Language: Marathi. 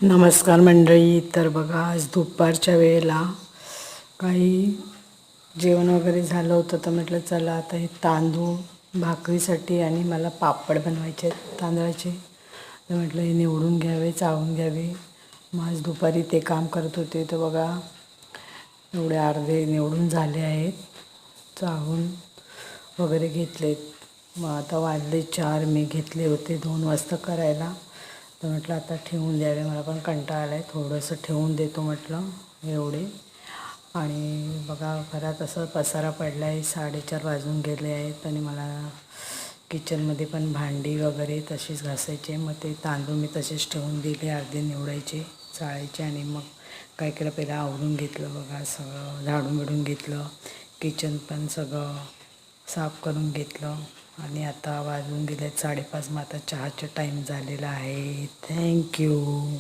नमस्कार मंडळी. तर बघा, आज दुपारच्या वेळेला काही जेवण वगैरे झालं होतं, तर म्हटलं चला आता हे तांदूळ भाकरीसाठी आणि मला पापड बनवायचे आहेत तांदळाचे. तर म्हटलं हे निवडून घ्यावे, चाळून घ्यावे. मग आज दुपारी ते काम करत होते. तर बघा, एवढे अर्धे निवडून झाले आहेत, चाळून वगैरे घेतलेत. मग आता वाजले 4. मी घेतले होते 2 वाजता करायला. तर म्हटलं आता ठेवून द्यावे, मला पण कंटाळा आला आहे, थोडंसं ठेवून देतो म्हटलं एवढे. आणि बघा, घरात असं पसारा पडला आहे, 4:30 वाजून गेले आहेत आणि मला किचनमध्ये पण भांडी वगैरे तशीच घासायचे. मग ते तांदूळ मी तसेच ठेवून दिले, अर्धे निवडायचे, चाळायचे. आणि मग काय केलं, पहिलं आवरून घेतलं बघा, सगळं झाडून बिडून घेतलं, किचन पण सगळं साफ करून घेतलं. आणि आता वाजून गेले 5:30. मग आता चहाचा टाईम झालेला आहे. थँक्यू.